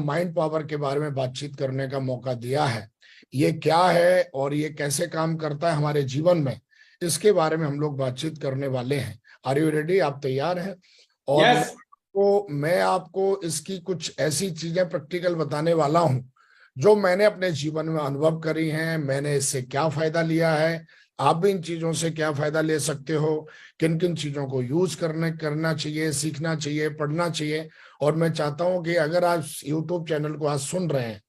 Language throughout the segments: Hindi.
माइंड पावर के बारे में बातचीत करने का मौका दिया है। ये क्या है और ये कैसे काम करता है हमारे जीवन में, इसके बारे में हम लोग बातचीत करने वाले हैं। Are you ready? आप तैयार हैं? और यस। मैं आपको इसकी कुछ ऐसी चीजें प्रैक्टिकल बताने वाला हूं जो मैंने अपने जीवन में अनुभव करी हैं, मैंने इससे क्या फायदा लिया है, आप भी इन चीजों से क्या फायदा ले सकते हो, किन किन चीजों को यूज करना चाहिए, सीखना चाहिए, पढ़ना चाहिए। और मैं चाहता हूं कि अगर आप यूट्यूब चैनल को आज सुन रहे हैं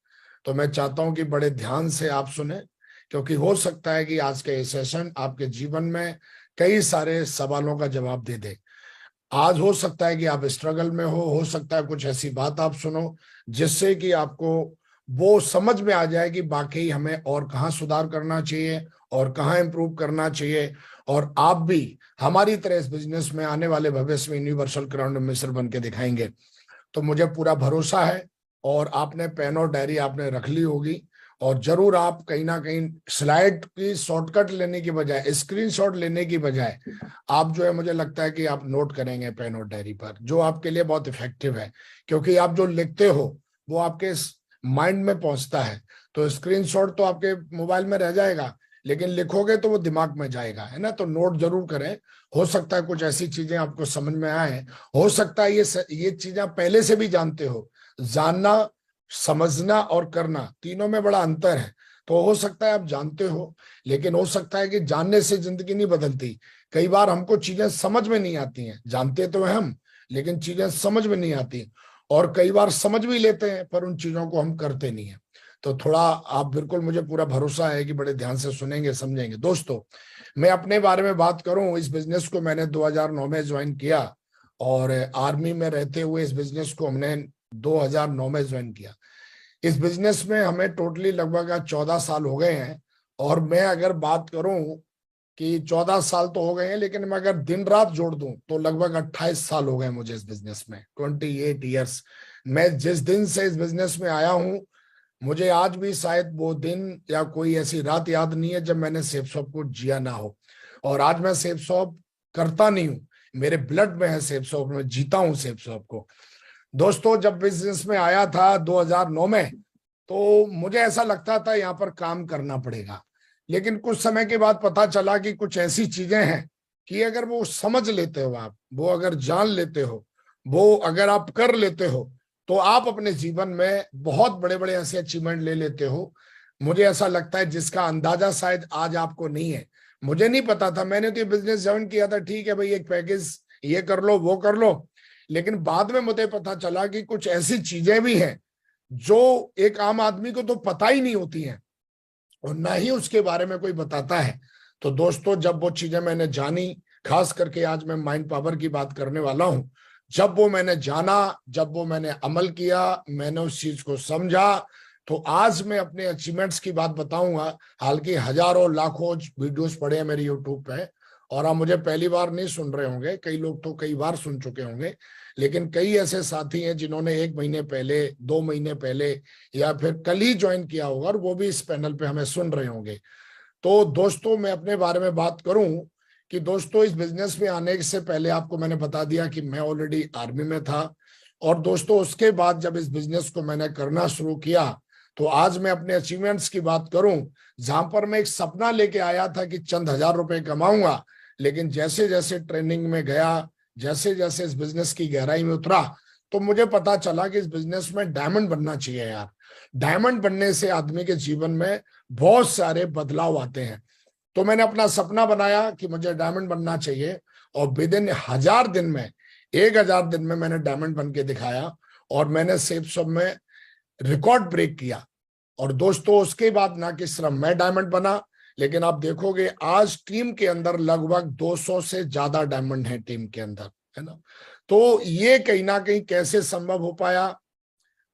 तो मैं चाहता हूं कि बड़े ध्यान से आप सुने, क्योंकि हो सकता है कि आज का ये सेशन आपके जीवन में कई सारे सवालों का जवाब दे दे। आज हो सकता है कि आप स्ट्रगल में हो सकता है कुछ ऐसी बात आप सुनो जिससे कि आपको वो समझ में आ जाए कि वाकई हमें और कहाँ सुधार करना चाहिए और कहाँ इंप्रूव करना चाहिए, और आप भी हमारी तरह इस बिजनेस में आने वाले भविष्य में यूनिवर्सल क्राउन मिस्र बन के दिखाएंगे। तो मुझे पूरा भरोसा है। और आपने पेन और डायरी आपने रख ली होगी, और जरूर आप कहीं ना कहीं स्लाइड की शॉर्टकट लेने की बजाय, स्क्रीनशॉट लेने की बजाय आप जो है, मुझे लगता है कि आप नोट करेंगे पेन और डायरी पर, जो आपके लिए बहुत इफेक्टिव है, क्योंकि आप जो लिखते हो वो आपके माइंड में पहुंचता है। तो स्क्रीनशॉट तो आपके मोबाइल में रह जाएगा, लेकिन लिखोगे तो वो दिमाग में जाएगा, है ना। तो नोट जरूर करें। हो सकता है कुछ ऐसी चीजें आपको समझ में आए, हो सकता है ये चीजें आप पहले से भी जानते हो। जानना, समझना और करना, तीनों में बड़ा अंतर है। तो हो सकता है आप जानते हो, लेकिन हो सकता है कि जानने से जिंदगी नहीं बदलती। कई बार हमको चीजें समझ में नहीं आती हैं, जानते तो हैं हम, लेकिन चीजें समझ में नहीं आती, और कई बार समझ भी लेते हैं पर उन चीजों को हम करते नहीं है। तो थोड़ा आप बिल्कुल, मुझे पूरा भरोसा है कि बड़े ध्यान से सुनेंगे, समझेंगे। दोस्तों, मैं अपने बारे में बात करूं, इस बिजनेस को मैंने 2009 में ज्वाइन किया, और आर्मी में रहते हुए इस बिजनेस को हमने 2009 में ज्वाइन किया। इस बिजनेस में हमें टोटली लगभग 14 साल हो गए हैं। और मैं अगर बात करूं कि 14 साल तो हो गए हैं, लेकिन मैं अगर दिन रात जोड़ दूं तो लगभग 28 साल हो गए मुझे इस बिजनेस में, 28 ईयर्स। मैं जिस दिन से इस बिजनेस में आया हूं, मुझे आज भी शायद वो दिन या कोई ऐसी रात याद नहीं है जब मैंने सेफ शॉप को जिया ना हो। और आज मैं सेफ शॉप करता नहीं हूं, मेरे ब्लड में है सेफ शॉप, में जीता हूं सेफ शॉप को। दोस्तों, जब बिजनेस में आया था 2009 में, तो मुझे ऐसा लगता था यहाँ पर काम करना पड़ेगा, लेकिन कुछ समय के बाद पता चला कि कुछ ऐसी चीजें हैं कि अगर वो समझ लेते हो आप, वो अगर जान लेते हो, वो अगर आप कर लेते हो, तो आप अपने जीवन में बहुत बड़े बड़े ऐसे अचीवमेंट ले लेते हो। मुझे ऐसा लगता है जिसका अंदाजा शायद आज आपको नहीं है। मुझे नहीं पता था, मैंने तो ये बिजनेस ज्वाइन किया था, ठीक है भाई, एक पैकेज ये कर लो वो कर लो, लेकिन बाद में मुझे पता चला कि कुछ ऐसी चीजें भी हैं जो एक आम आदमी को तो पता ही नहीं होती हैं, और ना ही उसके बारे में कोई बताता है। तो दोस्तों, जब वो चीजें मैंने जानी, खास करके आज मैं माइंड पावर की बात करने वाला हूं, जब वो मैंने जाना, जब वो मैंने अमल किया, मैंने उस चीज को समझा, तो आज मैं अपने अचीवमेंट्स की बात बताऊंगा। हालांकि हजारों लाखों वीडियोस पड़े हैं मेरे यूट्यूब पे, और आप मुझे पहली बार नहीं सुन रहे होंगे, कई लोग तो कई बार सुन चुके होंगे, लेकिन कई ऐसे साथी हैं जिन्होंने 1 महीने पहले, 2 महीने पहले, या फिर कल ही ज्वाइन किया होगा, और वो भी इस पैनल पे हमें सुन रहे होंगे। तो दोस्तों, मैं अपने बारे में बात करूं कि दोस्तों, इस बिजनेस में आने से पहले आपको मैंने बता दिया कि मैं ऑलरेडी आर्मी में था। और दोस्तों, उसके बाद जब इस बिजनेस को मैंने करना शुरू किया, तो आज मैं अपने अचीवमेंट्स की बात करूं, जहां पर मैं एक सपना लेके आया था कि चंद हजार रुपए कमाऊंगा, लेकिन जैसे जैसे ट्रेनिंग में गया, जैसे जैसे इस बिजनेस की गहराई में उतरा, तो मुझे पता चला कि इस बिजनेस में डायमंड बनना चाहिए यार। डायमंड बनने से आदमी के जीवन में बहुत सारे बदलाव आते हैं। तो मैंने अपना सपना बनाया कि मुझे डायमंड बनना चाहिए, और विद इन 1000 दिन में, 1000 दिन में मैंने डायमंड बन के दिखाया, और मैंने सेफ सब में रिकॉर्ड ब्रेक किया। और दोस्तों, उसके बाद ना कि सिर्फ मैं डायमंड बना, लेकिन आप देखोगे आज टीम के अंदर लगभग 200 से ज्यादा डायमंड है टीम के अंदर, है ना। तो ये कहीं ना कहीं कैसे संभव हो पाया,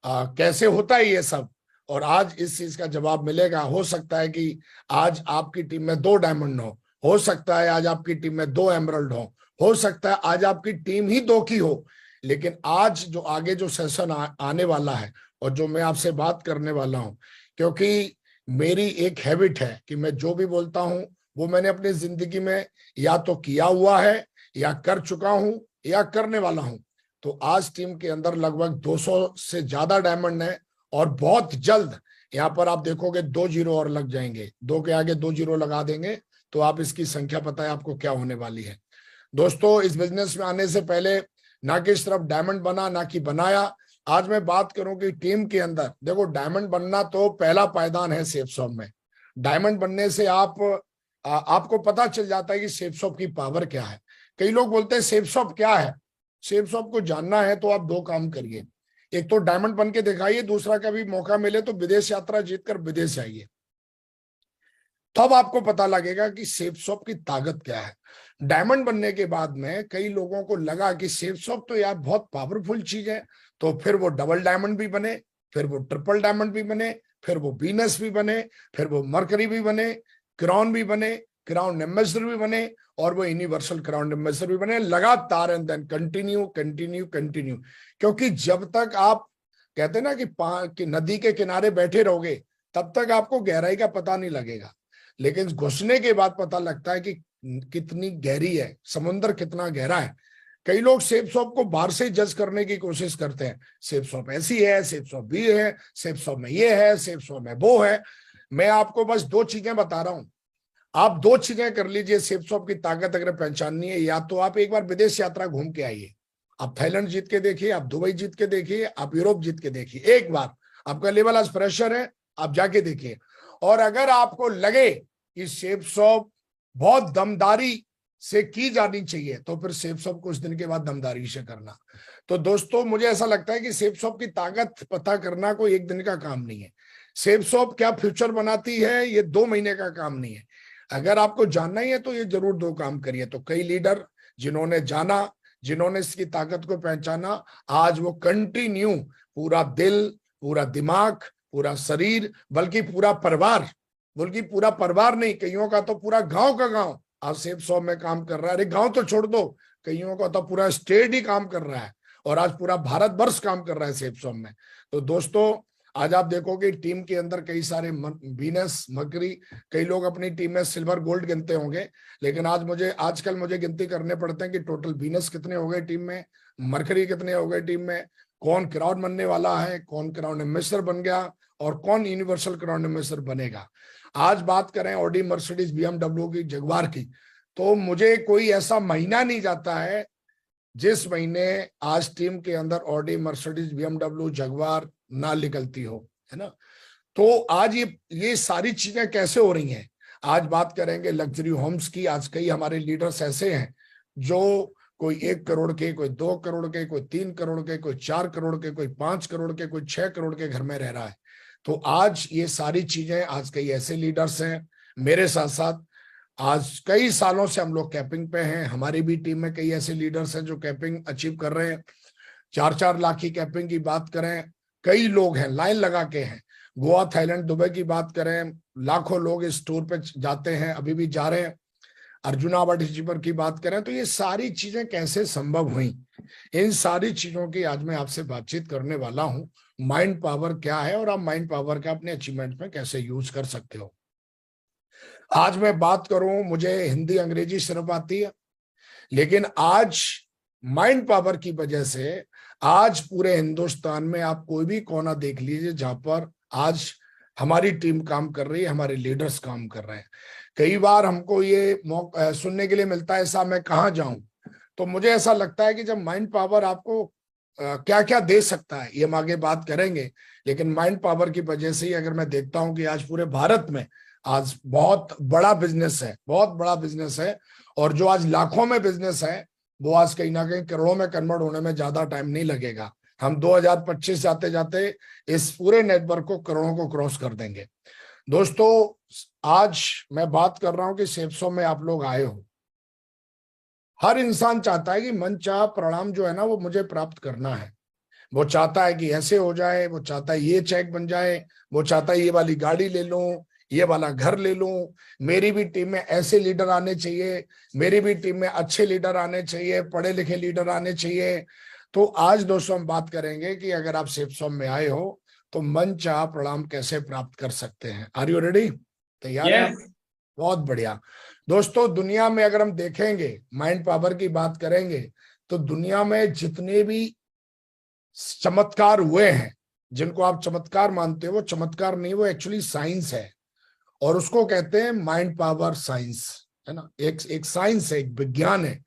कैसे होता है ये सब, और आज इस चीज का जवाब मिलेगा। हो सकता है कि आज आपकी टीम में 2 डायमंड हो सकता है आज आपकी टीम में 2 एमरल्ड हो सकता है आज आपकी टीम ही 2 की हो, लेकिन आज जो आगे जो सेशन आने वाला है, और जो मैं आपसे बात करने वाला हूं, क्योंकि मेरी एक हैबिट है कि मैं जो भी बोलता हूं वो मैंने अपनी जिंदगी में या तो किया हुआ है, या कर चुका हूं, या करने वाला हूं। तो आज टीम के अंदर लगभग 200 से ज्यादा डायमंड है, और बहुत जल्द यहाँ पर आप देखोगे 2 जीरो और लग जाएंगे, 2 के आगे 2 जीरो लगा देंगे तो आप इसकी संख्या पता है आपको क्या होने वाली है। दोस्तों, इस बिजनेस में आने से पहले ना कि सिर्फ डायमंड बना, ना कि बनाया। आज मैं बात करूं कि टीम के अंदर देखो, डायमंड बनना तो पहला पायदान है सेफ शॉप में। डायमंड बनने से आपको पता चल जाता है कि सेफ शॉप की पावर क्या है। कई लोग बोलते हैं सेफ शॉप क्या है। सेफ शॉप को जानना है तो आप 2 काम करिए, एक तो डायमंड बन के दिखाइए, दूसरा कभी मौका मिले तो विदेश यात्रा जीतकर विदेश आइए, तब आपको पता लगेगा कि सेफ शॉप की ताकत क्या है। डायमंड बनने के बाद में कई लोगों को लगा कि सेफ शॉप तो यार बहुत पावरफुल चीज है, तो फिर वो डबल डायमंड भी बने, फिर वो ट्रिपल डायमंड भी बने, फिर वो वीनस भी बने, फिर वो मरकरी भी बने, क्राउन भी बने, क्राउन एम्बेसडर भी बने, और वो यूनिवर्सल क्राउन एम्बेसडर भी बने, लगातार, and then continue continue continue. क्योंकि जब तक आप कहते हैं ना कि नदी के किनारे बैठे रहोगे तब तक आपको गहराई का पता नहीं लगेगा, लेकिन घुसने के बाद पता लगता है कि कितनी गहरी है, समुद्र कितना गहरा है। कई लोग सेफ शॉप को बाहर से जज करने की कोशिश करते हैं, सेफ शॉप ऐसी है, सेफ शॉप भी है, सेफ शॉप में ये है, सेफ शॉप में वो है। मैं आपको बस 2 चीजें बता रहा हूं, आप 2 चीजें कर लीजिए सेफ शॉप की ताकत अगर पहचाननी है। या तो आप एक बार विदेश यात्रा घूम के आइए, आप थाईलैंड जीत के देखिए, आप दुबई जीत के देखिए, आप यूरोप जीत के देखिए, एक बार आपका लेवल आज प्रेशर है, आप जाके देखिए। और अगर आपको लगे कि सेफ शॉप बहुत दमदारी से की जानी चाहिए तो फिर सेफ शॉप कुछ दिन के बाद दमदारी से करना। तो दोस्तों, मुझे ऐसा लगता है कि सेफ शॉप की ताकत पता करना कोई एक दिन का काम नहीं है। सेफ शॉप क्या फ्यूचर बनाती है ये 2 महीने का काम नहीं है। अगर आपको जानना ही है तो ये जरूर 2 काम करिए। तो कई लीडर जिन्होंने जाना, जिन्होंने इसकी ताकत को पहचाना, आज वो कंटिन्यू पूरा दिल, पूरा दिमाग, पूरा शरीर, बल्कि पूरा परिवार नहीं, कईयों का तो पूरा गांव का गांव आज सेफ शॉप में काम कर रहा है। अरे गांव तो छोड़ दो, कईयों का तो पूरा स्टेट ही काम कर रहा है, और आज पूरा भारत वर्ष काम कर रहा है सेफ शॉप में। तो दोस्तों, आज आप देखोगे टीम के अंदर कई सारे वीनस, मरकरी, कई लोग अपनी टीम में सिल्वर गोल्ड गिनते होंगे, लेकिन आजकल मुझे गिनती करने पड़ते हैं कि टोटल वीनस कितने हो गए टीम में, मरकरी कितने हो गए टीम में, कौन क्राउन बनने वाला है, कौन क्राउन एम्बेसडर बन गया, और कौन यूनिवर्सल क्राउन एम्बेसडर बनेगा। आज बात करें ऑडी, मर्सिडीज, बीएमडब्ल्यू की, जगुआर की, तो मुझे कोई ऐसा महीना नहीं जाता है जिस महीने आज टीम के अंदर ऑडी, मर्सिडीज, बीएमडब्ल्यू, जगुआर ना निकलती हो, है ना। तो आज ये सारी चीजें कैसे हो रही हैं। आज बात करेंगे लग्जरी होम्स की। आज कई हमारे लीडर्स ऐसे हैं जो कोई 1 करोड़ के, कोई 2 करोड़ के, कोई 3 करोड़ के, कोई 4 करोड़ के, कोई 5 करोड़ के, कोई 6 करोड़ के घर में रह रहा है। तो आज ये सारी चीजें, आज कई ऐसे लीडर्स हैं मेरे साथ साथ, आज कई सालों से हम लोग कैपिंग पे हैं। हमारी भी टीम में कई ऐसे लीडर्स हैं जो कैपिंग अचीव कर रहे हैं। 4-4 लाख की कैपिंग की बात करें, कई लोग हैं लाइन लगा के हैं। गोवा, थाईलैंड, दुबई की बात करें, लाखों लोग इस टूर पे जाते हैं, अभी भी जा रहे हैं। अर्जुना अचीवर की बात करें, तो ये सारी चीजें कैसे संभव हुई, इन सारी चीजों की आज मैं आपसे बातचीत करने वाला हूं। माइंड पावर क्या है और आप माइंड पावर का अपने अचीवमेंट में कैसे यूज कर सकते हो। आज मैं बात करूं, मुझे हिंदी अंग्रेजी सिर्फ आती है, लेकिन आज माइंड पावर की वजह से आज पूरे हिंदुस्तान में आप कोई भी कोना देख लीजिए जहां पर आज हमारी टीम काम कर रही है, हमारे लीडर्स काम कर रहे हैं। कई बार हमको ये सुनने के लिए मिलता है, ऐसा मैं कहाँ जाऊं, तो मुझे ऐसा लगता है कि जब माइंड पावर आपको क्या क्या दे सकता है ये हम आगे बात करेंगे, लेकिन माइंड पावर की वजह से ही अगर मैं देखता हूं कि आज पूरे भारत में आज बहुत बड़ा बिजनेस है, बहुत बड़ा बिजनेस है, और जो आज लाखों में बिजनेस है वो आज कहीं ना कहीं करोड़ों में कन्वर्ट होने में ज्यादा टाइम नहीं लगेगा। हम 2025 जाते जाते इस पूरे नेटवर्क को करोड़ों को क्रॉस कर देंगे। दोस्तों, आज मैं बात कर रहा हूं कि सेफ्सो में आप लोग आए हो। हर इंसान चाहता है कि मनचाहा परिणाम जो है ना वो मुझे प्राप्त करना है। वो चाहता है कि ऐसे हो जाए, वो चाहता है ये चेक बन जाए, वो चाहता है ये वाली गाड़ी ले लूं, ये वाला घर ले लूं, मेरी भी टीम में ऐसे लीडर आने चाहिए, मेरी भी टीम में अच्छे लीडर आने चाहिए, पढ़े लिखे लीडर आने चाहिए। तो आज दोस्तों हम बात करेंगे कि अगर आप सेफ्सो में आए हो तो मनचाहा परिणाम कैसे प्राप्त कर सकते हैं। Are you ready? तैयार हैं आप? बहुत बढ़िया। दोस्तों, दुनिया में अगर हम देखेंगे, माइंड पावर की बात करेंगे, तो दुनिया में जितने भी चमत्कार हुए हैं, जिनको आप चमत्कार मानते हो, वो चमत्कार नहीं, वो एक्चुअली साइंस है, और उसको कहते हैं माइंड पावर साइंस, है ना। एक साइंस है, एक विज्ञान है।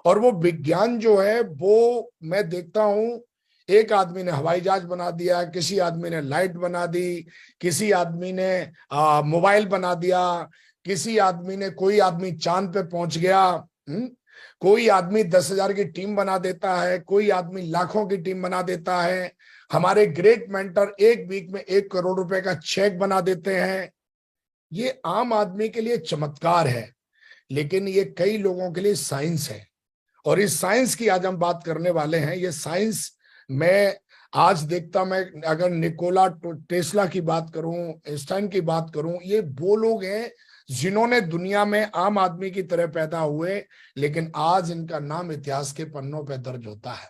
और वो विज्ञान जो है वो मैं देखता हूं, एक आदमी ने हवाई जहाज बना दिया, किसी आदमी ने लाइट बना दी, किसी आदमी ने मोबाइल बना दिया, किसी आदमी ने, कोई आदमी चांद पे पहुंच गया, कोई आदमी 10,000 की टीम बना देता है, कोई आदमी लाखों की टीम बना देता है। हमारे ग्रेट मेंटर एक वीक में 1 करोड़ रुपए का चेक बना देते हैं। ये आम आदमी के लिए चमत्कार है, लेकिन ये कई लोगों के लिए साइंस है। और इस साइंस की आज हम बात करने वाले हैं। ये साइंस मैं आज देखता, मैं अगर निकोला टेस्ला की बात करूं, आइंस्टाइन की बात करूं, ये वो लोग हैं जिन्होंने दुनिया में आम आदमी की तरह पैदा हुए, लेकिन आज इनका नाम इतिहास के पन्नों पर दर्ज होता है।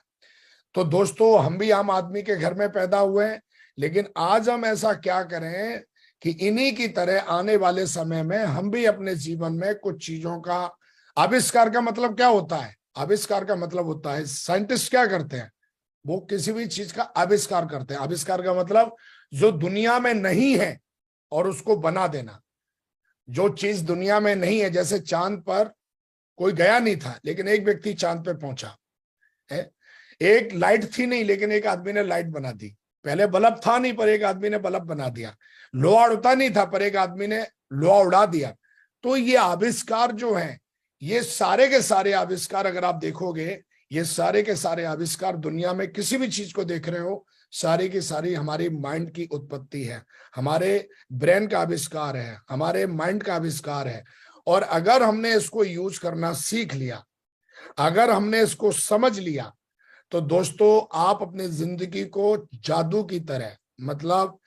तो दोस्तों, हम भी आम आदमी के घर में पैदा हुए हैं, लेकिन आज हम ऐसा क्या करें कि इन्हीं की तरह आने वाले समय में हम भी अपने जीवन में कुछ चीजों का आविष्कार। का मतलब क्या होता है? आविष्कार का मतलब होता है, साइंटिस्ट क्या करते हैं, वो किसी भी चीज का आविष्कार करते हैं। आविष्कार का मतलब जो दुनिया में नहीं है और उसको बना देना। जो चीज दुनिया में नहीं है, जैसे चांद पर कोई गया नहीं था, लेकिन एक व्यक्ति चांद पे पहुंचा है। एक लाइट थी नहीं, लेकिन एक आदमी ने लाइट बना दी। पहले बल्ब था नहीं, पर एक आदमी ने बल्ब बना दिया। लोहा उड़ता नहीं था, पर एक आदमी ने लोहा उड़ा दिया। तो ये आविष्कार जो है, ये सारे के सारे आविष्कार अगर आप देखोगे, ये सारे के सारे आविष्कार दुनिया में किसी भी चीज को देख रहे हो, सारी की सारी हमारी माइंड की उत्पत्ति है, हमारे ब्रेन का आविष्कार है, हमारे माइंड का आविष्कार है। और अगर हमने इसको यूज करना सीख लिया, अगर हमने इसको समझ लिया, तो दोस्तों आप अपनी जिंदगी को जादू की तरह, मतलब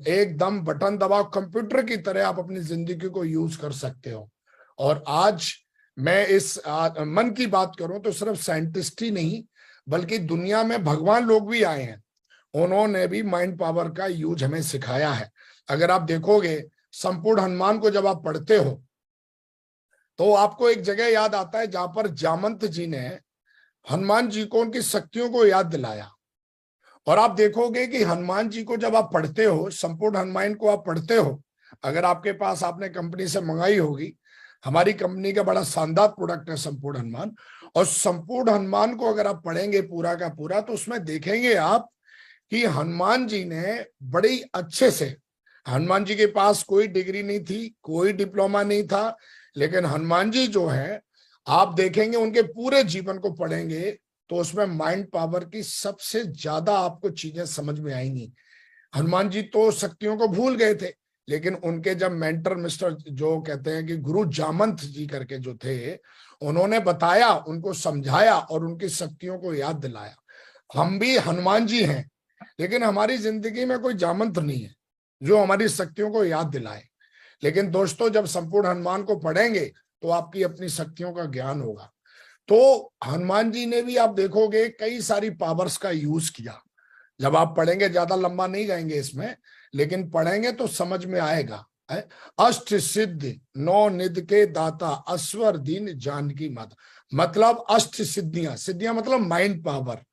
एकदम बटन दबाव कंप्यूटर की तरह आप अपनी जिंदगी को यूज कर सकते हो। और आज मैं इस मन की बात करूं तो सिर्फ साइंटिस्ट ही नहीं, बल्कि दुनिया में भगवान लोग भी आए हैं, उन्होंने भी माइंड पावर का यूज हमें सिखाया है। अगर आप देखोगे, संपूर्ण हनुमान को जब आप पढ़ते हो तो आपको एक जगह याद आता है जहां पर जामंत जी ने हनुमान जी को उनकी शक्तियों को याद दिलाया। और आप देखोगे कि हनुमान जी को जब आप पढ़ते हो, संपूर्ण हनुमान को आप पढ़ते हो, अगर आपके पास, आपने कंपनी से मंगाई होगी, हमारी कंपनी का बड़ा शानदार प्रोडक्ट है संपूर्ण हनुमान। और संपूर्ण हनुमान को अगर आप पढ़ेंगे पूरा का पूरा, तो उसमें देखेंगे आप कि हनुमान जी ने बड़ी अच्छे से, हनुमान जी के पास कोई डिग्री नहीं थी, कोई डिप्लोमा नहीं था, लेकिन हनुमान जी जो है, आप देखेंगे उनके पूरे जीवन को पढ़ेंगे तो उसमें माइंड पावर की सबसे ज्यादा आपको चीजें समझ में आएंगी। हनुमान जी तो शक्तियों को भूल गए थे, लेकिन उनके जब मेंटर, मिस्टर, जो कहते हैं कि गुरु जामंत जी करके जो थे, उन्होंने बताया, उनको समझाया और उनकी शक्तियों को याद दिलाया। हम भी हनुमान जी हैं, लेकिन हमारी जिंदगी में कोई जामंत नहीं है जो हमारी शक्तियों को याद दिलाए। लेकिन दोस्तों, जब संपूर्ण हनुमान को पढ़ेंगे तो आपकी अपनी शक्तियों का ज्ञान होगा। तो हनुमान जी ने भी, आप देखोगे, कई सारी पावर्स का यूज किया। जब आप पढ़ेंगे, ज्यादा लंबा नहीं जाएंगे इसमें, लेकिन पढ़ेंगे तो समझ में आएगा। अष्ट सिद्धि नौ निधि के दाता, अस्वर दीन जानकी माता। मतलब अष्ट सिद्धियां, सिद्धियां मतलब माइंड पावर,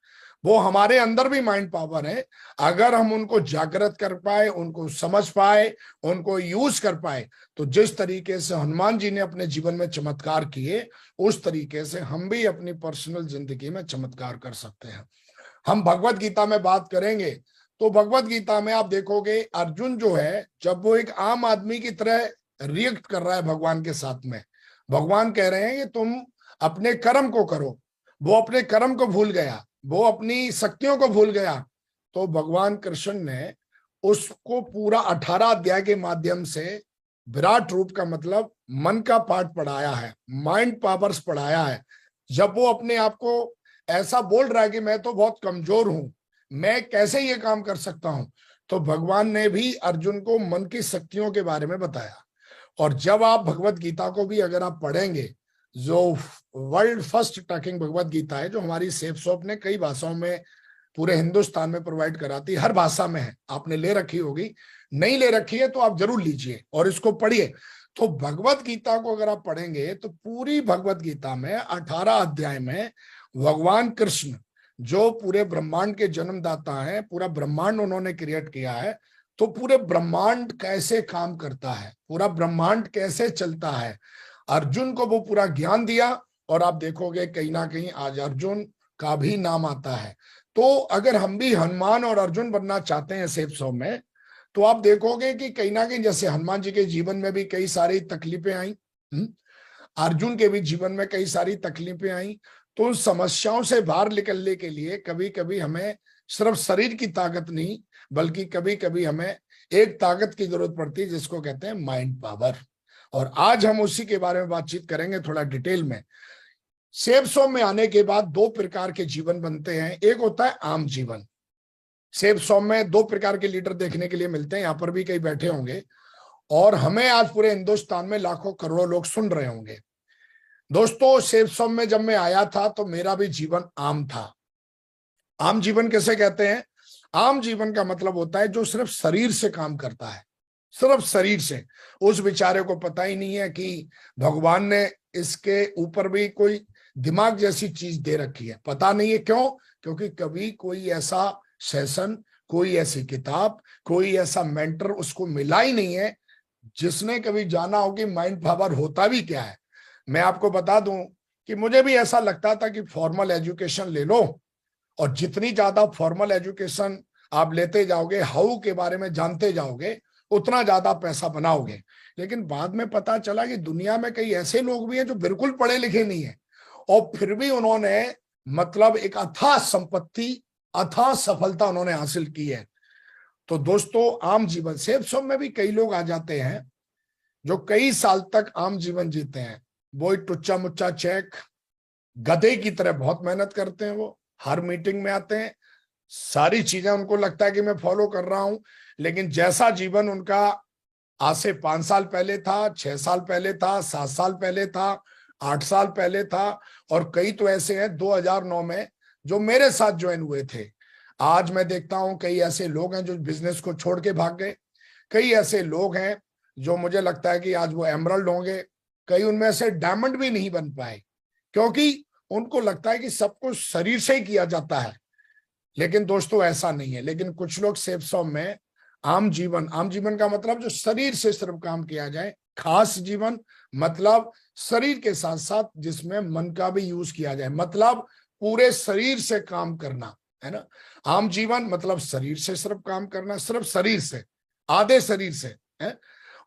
वो हमारे अंदर भी माइंड पावर है। अगर हम उनको जागृत कर पाए, उनको समझ पाए, उनको यूज कर पाए, तो जिस तरीके से हनुमान जी ने अपने जीवन में चमत्कार किए, उस तरीके से हम भी अपनी पर्सनल जिंदगी में चमत्कार कर सकते हैं। हम भगवत गीता में बात करेंगे तो भगवत गीता में आप देखोगे, अर्जुन जो है, जब वो एक आम आदमी की तरह रिएक्ट कर रहा है भगवान के साथ में, भगवान कह रहे हैं कि तुम अपने कर्म को करो, वो अपने कर्म को भूल गया, वो अपनी शक्तियों को भूल गया। तो भगवान कृष्ण ने उसको पूरा 18 अध्याय के माध्यम से विराट रूप का मतलब मन का पाठ पढ़ाया है, माइंड पावर्स पढ़ाया है। जब वो अपने आप को ऐसा बोल रहा है कि मैं तो बहुत कमजोर हूं, मैं कैसे ये काम कर सकता हूं, तो भगवान ने भी अर्जुन को मन की शक्तियों के बारे में बताया। और जब आप भगवत गीता को भी अगर आप पढ़ेंगे, जो world first talking Bhagavad Gita है, जो हमारी सेफ शॉप ने कई भाषाओं में पूरे हिंदुस्तान में प्रोवाइड कराती, हर भाषा में है, आपने ले रखी होगी, नहीं ले रखी है तो आप जरूर लीजिए और इसको पढ़िए। तो भगवत गीता को अगर आप पढ़ेंगे तो पूरी भगवत गीता में 18 अध्याय में भगवान कृष्ण जो पूरे ब्रह्मांड के जन्मदाता हैं, पूरा ब्रह्मांड उन्होंने क्रिएट किया है, तो पूरे ब्रह्मांड कैसे काम करता है, पूरा ब्रह्मांड कैसे चलता है, अर्जुन को वो पूरा ज्ञान दिया। और आप देखोगे कहीं ना कहीं आज अर्जुन का भी नाम आता है। तो अगर हम भी हनुमान और अर्जुन बनना चाहते हैं सेफ सौ में, तो आप देखोगे कि कहीं ना कहीं जैसे हनुमान जी के जीवन में भी कई सारी तकलीफें आई, अर्जुन के भी जीवन में कई सारी तकलीफें आई। तो उन समस्याओं से बाहर निकलने के लिए कभी कभी हमें सिर्फ शरीर की ताकत नहीं, बल्कि कभी कभी हमें एक ताकत की जरूरत पड़ती है जिसको कहते हैं माइंड पावर। और आज हम उसी के बारे में बातचीत करेंगे थोड़ा डिटेल में। सेफ सॉम में आने के बाद दो प्रकार के जीवन बनते हैं। एक होता है आम जीवन। सेफ सॉम में दो प्रकार के लीडर देखने के लिए मिलते हैं, यहाँ पर भी कई बैठे होंगे और हमें आज पूरे हिंदुस्तान में लाखों करोड़ों लोग सुन रहे होंगे। दोस्तों, सेफ सॉम में जब मैं आया था तो मेरा भी जीवन आम था। आम जीवन कैसे कहते हैं? आम जीवन का मतलब होता है जो सिर्फ शरीर से काम करता है, सिर्फ शरीर से। उस बेचारे को पता ही नहीं है कि भगवान ने इसके ऊपर भी कोई दिमाग जैसी चीज दे रखी है। पता नहीं है क्यों? क्योंकि कभी कोई ऐसा सेशन, कोई ऐसी किताब, कोई ऐसा मेंटर उसको मिला ही नहीं है जिसने कभी जाना हो कि माइंड पावर होता भी क्या है। मैं आपको बता दूं कि मुझे भी ऐसा लगता था कि फॉर्मल एजुकेशन ले लो, और जितनी ज्यादा फॉर्मल एजुकेशन आप लेते जाओगे, हाउ के बारे में जानते जाओगे, उतना ज्यादा पैसा बनाओगे। लेकिन बाद में पता चला कि दुनिया में कई ऐसे लोग भी हैं जो बिल्कुल पढ़े लिखे नहीं है और फिर भी उन्होंने मतलब एक अथाह संपत्ति, अथाह सफलता उन्होंने हासिल की है। तो दोस्तों, आम जीवन, सेफ सॉम में भी कई लोग आ जाते हैं जो कई साल तक आम जीवन जीते हैं। वो टुच्चा मुच्चा चेक, गधे की तरह बहुत मेहनत करते हैं। वो हर मीटिंग में आते हैं, सारी चीजें उनको लगता है कि मैं फॉलो कर रहा हूं, लेकिन जैसा जीवन उनका आज से 5 साल पहले था, 6 साल पहले था, 7 साल पहले था, 8 साल पहले था, और कई तो ऐसे हैं 2009 में जो मेरे साथ ज्वाइन हुए थे। आज मैं देखता हूं कई ऐसे लोग हैं जो बिजनेस को छोड़ के भाग गए। कई ऐसे लोग हैं जो मुझे लगता है कि आज वो एमरल्ड होंगे। कई उनमें से डायमंड भी नहीं बन पाए, क्योंकि उनको लगता है कि सब कुछ शरीर से ही किया जाता है। लेकिन दोस्तों, ऐसा नहीं है। लेकिन कुछ लोग सेफ सॉम में आम जीवन, आम जीवन का मतलब जो शरीर से सिर्फ काम किया जाए। खास जीवन मतलब शरीर के साथ साथ जिसमें मन का भी यूज किया जाए, मतलब पूरे शरीर से काम करना, है ना। आम जीवन मतलब शरीर से सिर्फ काम करना, सिर्फ शरीर से, आधे शरीर से है।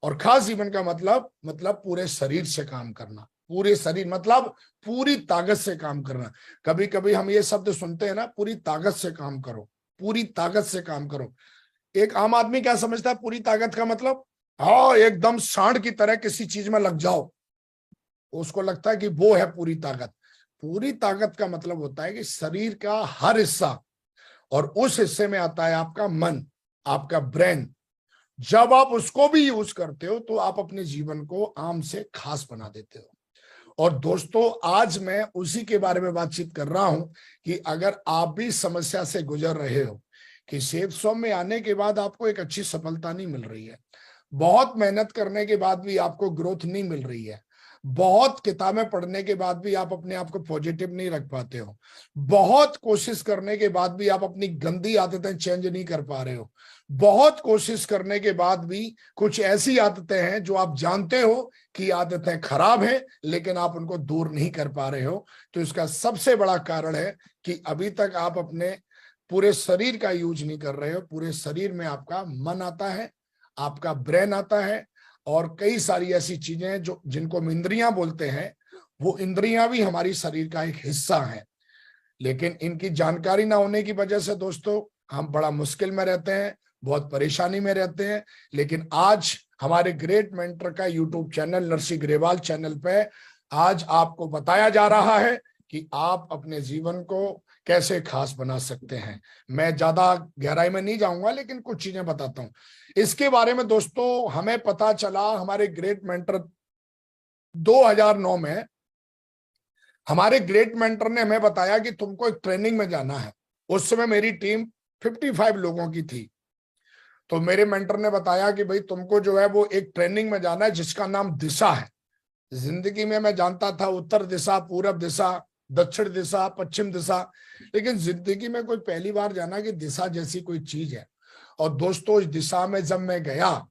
और खास जीवन का मतलब पूरे शरीर से काम करना, पूरे शरीर मतलब पूरी ताकत से काम करना। कभी कभी हम ये शब्द सुनते हैं ना, पूरी ताकत से काम करो, पूरी ताकत से काम करो। एक आम आदमी क्या समझता है पूरी ताकत का मतलब? हाँ, एकदम सांड की तरह किसी चीज में लग जाओ, उसको लगता है कि वो है पूरी ताकत। पूरी ताकत का मतलब होता है कि शरीर का हर हिस्सा, और उस हिस्से में आता है आपका मन, आपका ब्रेन। जब आप उसको भी यूज करते हो तो आप अपने जीवन को आम से खास बना देते हो। और दोस्तों, आज मैं उसी के बारे में बातचीत कर रहा हूं कि अगर आप भी समस्या से गुजर रहे हो कि सेफ सॉम में आने के बाद आपको एक अच्छी सफलता नहीं मिल रही है, बहुत मेहनत करने के बाद भी आपको ग्रोथ नहीं मिल रही है, बहुत किताबें पढ़ने के बाद भी आप अपने आप को पॉजिटिव नहीं रख पाते हो, बहुत कोशिश करने के बाद भी आप अपनी गंदी आदतें चेंज नहीं कर पा रहे हो, बहुत कोशिश करने के बाद भी कुछ ऐसी आदतें हैं जो आप जानते हो कि आदतें खराब हैं, लेकिन आप उनको दूर नहीं कर पा रहे हो, तो इसका सबसे बड़ा कारण है कि अभी तक आप अपने पूरे शरीर का यूज नहीं कर रहे हो। पूरे शरीर में आपका मन आता है, आपका ब्रेन आता है, और कई सारी ऐसी चीजें हैं जो जिनको हम इंद्रियां बोलते हैं। वो इंद्रियां भी हमारी शरीर का एक हिस्सा है, लेकिन इनकी जानकारी ना होने की वजह से दोस्तों हम बड़ा मुश्किल में रहते हैं, बहुत परेशानी में रहते हैं। लेकिन आज हमारे ग्रेट मेंटर का YouTube channel, Narsingh Grewal channel पे आज आपको बताया जा रहा है कि आप अपने जीवन को कैसे खास बना सकते हैं। मैं ज्यादा गहराई में नहीं जाऊंगा, लेकिन कुछ चीजें बताता हूं इसके बारे में। दोस्तों, हमें पता चला, हमारे ग्रेट मेंटर 2009 में हमारे ग्रेट मेंटर ने हमें बताया कि तुमको एक ट्रेनिंग में जाना है। उस समय मेरी टीम 55 लोगों की थी। तो मेरे मेंटर ने बताया कि भाई तुमको जो है वो एक ट्रेनिंग में जाना है जिसका नाम दिशा है। जिंदगी में मैं जानता था उत्तर दिशा, पूरब दिशा, दक्षिण दिशा, पश्चिम दिशा। लेकिन जिंदगी में कोई पहली बार जाना कि दिशा जैसी कोई चीज है। और दोस्तों, इस दिशा में जब मैं गया,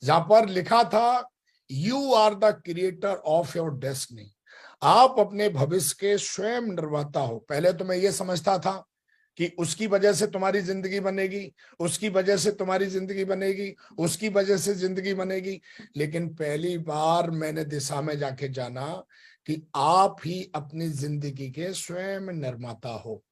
जहां पर लिखा था you are the creator of your destiny, आप अपने भविष्य के स्वयं निर्माता हो। पहले तो मैं ये समझता था कि उसकी वजह से तुम्हारी जिंदगी बनेगी, उसकी वजह से तुम्हारी जिंदगी बनेगी, उसकी वजह से जिंदगी बनेगी। लेकिन पहली बार मैंने दिशा में जाके जाना कि आप ही अपनी जिंदगी के स्वयं निर्माता हो।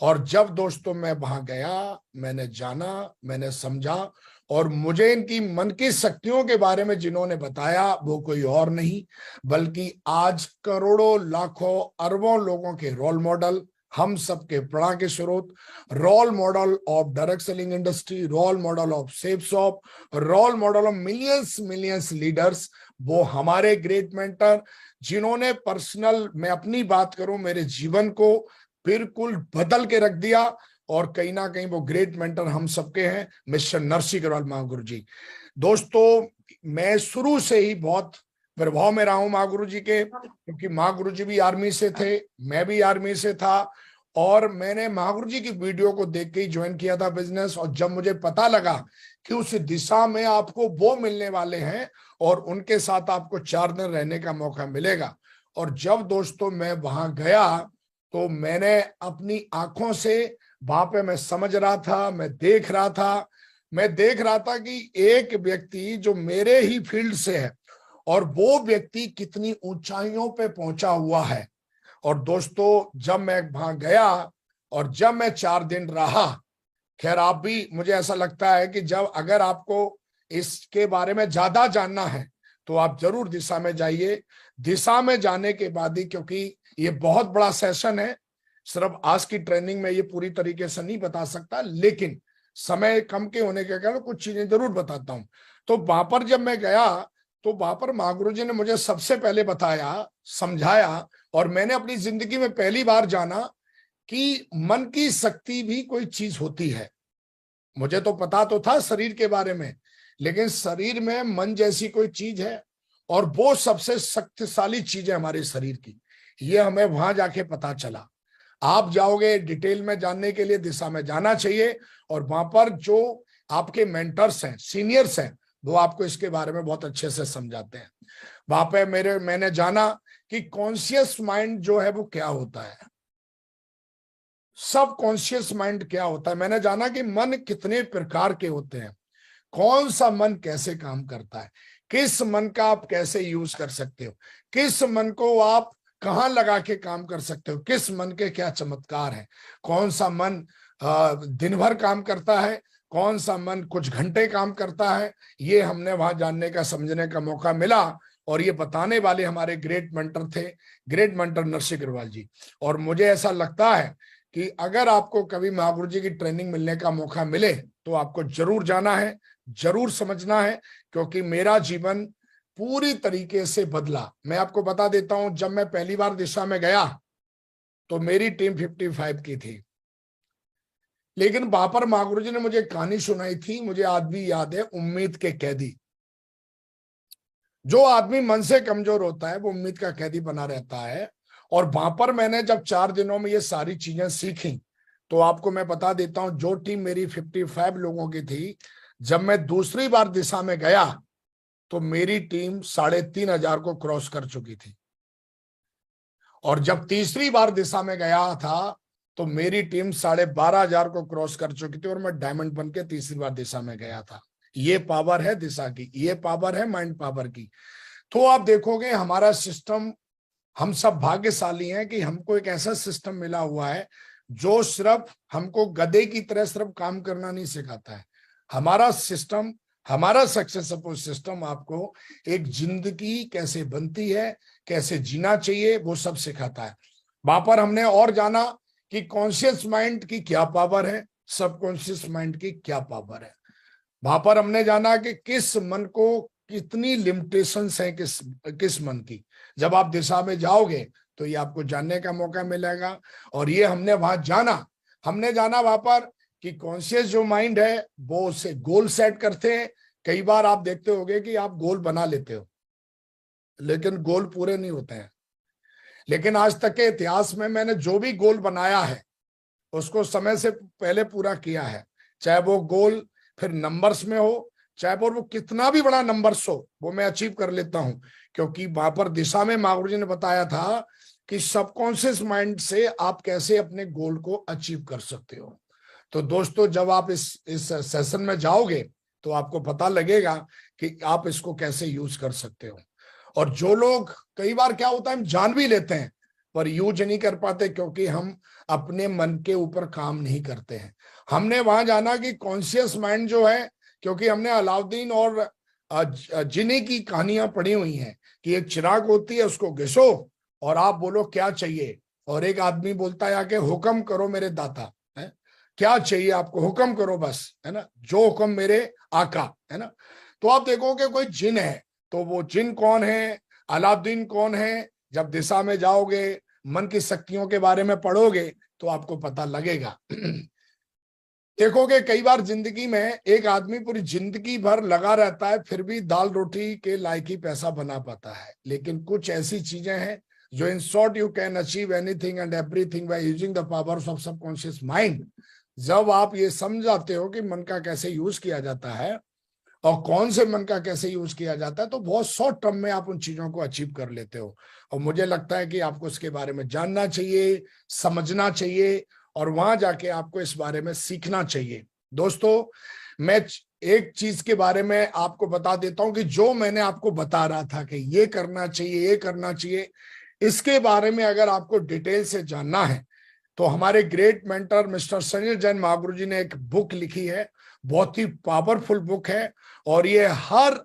और जब दोस्तों मैं वहां गया, मैंने जाना, मैंने समझा, और मुझे इनकी मन की शक्तियों के बारे में जिन्होंने बताया वो कोई और नहीं बल्कि आज करोड़ों, लाखों, अरबों लोगों के रोल मॉडल, हम सबके प्रेरणा के स्रोत, role model of direct selling industry, role model of Safe Shop, role model of millions leaders, वो हमारे ग्रेट मेंटर, जिन्होंने पर्सनल, मैं अपनी बात करूं, मेरे जीवन को बिल्कुल बदल के रख दिया। और कहीं ना कहीं वो ग्रेट मेंटर हम सबके हैं, मिस्टर नरसिंह अग्रवाल महागुरु जी। दोस्तों, मैं शुरू से ही बहुत प्रभाव में रहा हूं महागुरु जी के, क्योंकि महागुरु जी भी आर्मी से थे, मैं भी आर्मी से था। और मैंने महागुरु जी की वीडियो को देख के ही ज्वाइन किया था बिजनेस। और जब मुझे पता लगा कि उस दिशा में आपको वो मिलने वाले हैं और उनके साथ आपको 4 दिन रहने का मौका मिलेगा, और जब दोस्तों मैं वहां गया तो मैंने अपनी आंखों से वहां पे मैं समझ रहा था, मैं देख रहा था कि एक व्यक्ति जो मेरे ही फील्ड से है और वो व्यक्ति कितनी ऊंचाइयों पे पहुंचा हुआ है। और दोस्तों, जब मैं वहां गया और जब मैं 4 दिन रहा, खैर आप भी, मुझे ऐसा लगता है कि जब अगर आपको इसके बारे में ज्यादा जानना है तो आप जरूर दिशा में जाइए। दिशा में जाने के बाद ही, क्योंकि ये बहुत बड़ा सेशन है, सिर्फ आज की ट्रेनिंग में ये पूरी तरीके से नहीं बता सकता, लेकिन समय कम के होने के कारण कुछ चीजें जरूर बताता हूं। तो वहां पर जब मैं गया तो वहां पर महागुरु जी ने मुझे सबसे पहले बताया, समझाया, और मैंने अपनी जिंदगी में पहली बार जाना कि मन की शक्ति भी कोई चीज होती है। मुझे तो पता तो था शरीर के बारे में, लेकिन शरीर में मन जैसी कोई चीज है, और वो सबसे शक्तिशाली चीज है हमारे शरीर की। ये हमें वहां जाके पता चला। आप जाओगे डिटेल में जानने के लिए, दिशा में जाना चाहिए, और वहां पर जो आपके मेंटर्स हैं, सीनियर्स हैं, वो आपको इसके बारे में बहुत अच्छे से समझाते हैं। वहां पे मैंने जाना कि कॉन्शियस माइंड जो है वो क्या होता है, सब कॉन्शियस माइंड क्या होता है। मैंने जाना कि मन कितने प्रकार के होते हैं, कौन सा मन कैसे काम करता है, किस मन का आप कैसे यूज कर सकते हो, किस मन को आप कहाँ लगा के काम कर सकते हो, किस मन के क्या चमत्कार है, कौन सा मन दिन भर काम करता है, कौन सा मन कुछ घंटे काम करता है। ये हमने वहां जानने का, समझने का मौका मिला। और ये बताने वाले हमारे ग्रेट मेंटर थे, ग्रेट मेंटर नरसिंह अग्रवाल जी। और मुझे ऐसा लगता है कि अगर आपको कभी महागुरु जी की ट्रेनिंग मिलने का मौका मिले तो आपको जरूर जाना है, जरूर समझना है, क्योंकि मेरा जीवन पूरी तरीके से बदला। मैं आपको बता देता हूं, जब मैं पहली बार दिशा में गया तो मेरी टीम 55 की थी, लेकिन वहां पर महागुरु जी ने मुझे कहानी सुनाई थी, मुझे आज भी याद है, उम्मीद के कैदी। जो आदमी मन से कमजोर होता है वो उम्मीद का कैदी बना रहता है। और वहां पर मैंने जब 4 दिनों में ये सारी चीजें सीखी, तो आपको मैं बता देता हूं, जो टीम मेरी 55 लोगों की थी, जब मैं दूसरी बार दिशा में गया तो मेरी टीम 3,500 को क्रॉस कर चुकी थी। और जब तीसरी बार दिशा में गया था तो मेरी टीम 12,500 को क्रॉस कर चुकी थी, और मैं डायमंड बन के तीसरी बार दिशा में गया था। ये पावर है दिशा की, ये पावर है माइंड पावर की। तो आप देखोगे हमारा सिस्टम, हम सब भाग्यशाली हैं कि हमको एक ऐसा सिस्टम मिला हुआ है जो सिर्फ हमको गधे की तरह सिर्फ काम करना नहीं सिखाता है। हमारा सिस्टम, हमारा सक्सेसफुल सिस्टम आपको एक जिंदगी कैसे बनती है, कैसे जीना चाहिए, वो सब सिखाता है। वहां पर हमने और जाना कि कॉन्शियस माइंड की क्या पावर है, सबकॉन्शियस माइंड की क्या पावर है। वहां पर हमने जाना कि किस मन को कितनी लिमिटेशंस है, किस मन की। जब आप दिशा में जाओगे तो ये आपको जानने का मौका मिलेगा। और ये हमने वहां जाना, वहां पर कि कॉन्शियस जो माइंड है वो उससे गोल सेट करते हैं। कई बार आप देखते होंगे कि आप गोल बना लेते हो लेकिन गोल पूरे नहीं होते हैं। लेकिन आज तक के इतिहास में मैंने जो भी गोल बनाया है उसको समय से पहले पूरा किया है, चाहे वो गोल फिर नंबर्स में हो, चाहे वो कितना भी बड़ा नंबर्स हो, वो मैं अचीव कर लेता हूं। क्योंकि वहां पर दिशा में महागुरु जी ने बताया था कि सबकॉन्शियस माइंड से आप कैसे अपने गोल को अचीव कर सकते हो। तो दोस्तों, जब आप इस सेशन में जाओगे तो आपको पता लगेगा कि आप इसको कैसे यूज कर सकते हो। और जो लोग, कई बार क्या होता है, हम जान भी लेते हैं पर यूज नहीं कर पाते, क्योंकि हम अपने मन के ऊपर काम नहीं करते हैं। हमने वहां जाना कि कॉन्शियस माइंड जो है, क्योंकि हमने अलाउद्दीन और जिनी की कहानियां पढ़ी हुई हैं कि एक चिराग होती है, उसको घिसो और आप बोलो क्या चाहिए, और एक आदमी बोलता है आके, हुक्म करो मेरे दाता, है क्या चाहिए आपको, हुक्म करो बस, है ना, जो हुक्म मेरे आका, है ना। तो आप देखोगे कोई जिन है, तो वो जिन कौन है, अलाउद्दीन कौन है, जब दिशा में जाओगे, मन की शक्तियों के बारे में पढ़ोगे तो आपको पता लगेगा। देखोगे कई बार जिंदगी में एक आदमी पूरी जिंदगी भर लगा रहता है, फिर भी दाल रोटी के लायक ही पैसा बना पाता है। लेकिन कुछ ऐसी चीजें हैं जो, in short, you can achieve anything and everything by using the powers of subconscious mind. जब आप ये समझाते हो कि मन का कैसे यूज किया जाता है और कौन से मन का कैसे यूज किया जाता है, तो बहुत शॉर्ट टर्म में आप उन चीजों को अचीव कर लेते हो। और मुझे लगता है कि आपको इसके बारे में जानना चाहिए, समझना चाहिए, और वहां जाके आपको इस बारे में सीखना चाहिए। दोस्तों, मैं एक चीज के बारे में आपको बता देता हूं कि जो मैंने आपको बता रहा था कि ये करना चाहिए, ये करना चाहिए, इसके बारे में अगर आपको डिटेल से जानना है तो हमारे great mentor mister Sunil Jain महागुरु जी ने एक बुक लिखी है, बहुत ही पावरफुल बुक है, और ये हर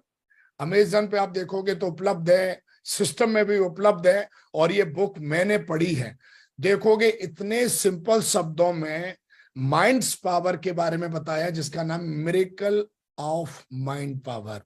अमेजन पे आप देखोगे तो उपलब्ध है, सिस्टम में भी उपलब्ध है, और ये बुक मैंने पढ़ी है। देखोगे इतने सिंपल शब्दों में माइंड्स पावर के बारे में बताया, जिसका नाम मिरेकल ऑफ माइंड पावर।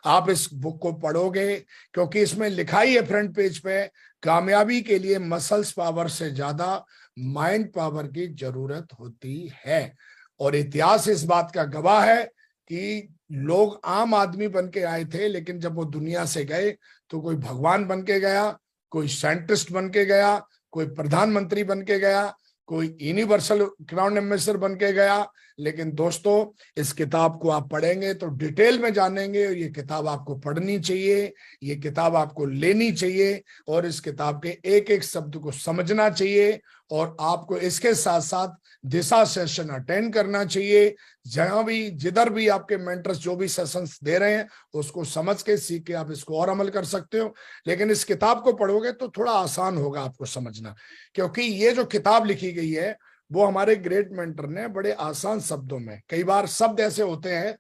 आप इस बुक को पढ़ोगे, क्योंकि इसमें लिखा ही है फ्रंट पेज पे, कामयाबी के लिए मसल्स पावर से ज्यादा माइंड पावर की जरूरत होती है। और इतिहास इस बात का गवाह है कि लोग आम आदमी बन के आए थे, लेकिन जब वो दुनिया से गए तो कोई भगवान बन के गया, कोई साइंटिस्ट बन के गया, कोई प्रधानमंत्री बन के गया, कोई यूनिवर्सल क्राउन एम्बेसडर बन के गया। लेकिन दोस्तों, इस किताब को आप पढ़ेंगे तो डिटेल में जानेंगे, और ये किताब आपको पढ़नी चाहिए, ये किताब आपको लेनी चाहिए, और इस किताब के एक एक शब्द को समझना चाहिए। और आपको इसके साथ साथ दिशा सेशन अटेंड करना चाहिए। जहां भी, जिधर भी आपके मेंटर्स जो भी सेशंस दे रहे हैं, उसको समझ के, सीख के आप इसको और अमल कर सकते हो। लेकिन इस किताब को पढ़ोगे तो थोड़ा आसान होगा आपको समझना, क्योंकि ये जो किताब लिखी गई है वो हमारे ग्रेट मेंटर ने बड़े आसान शब्दों में, कई बार शब्द ऐसे होते हैं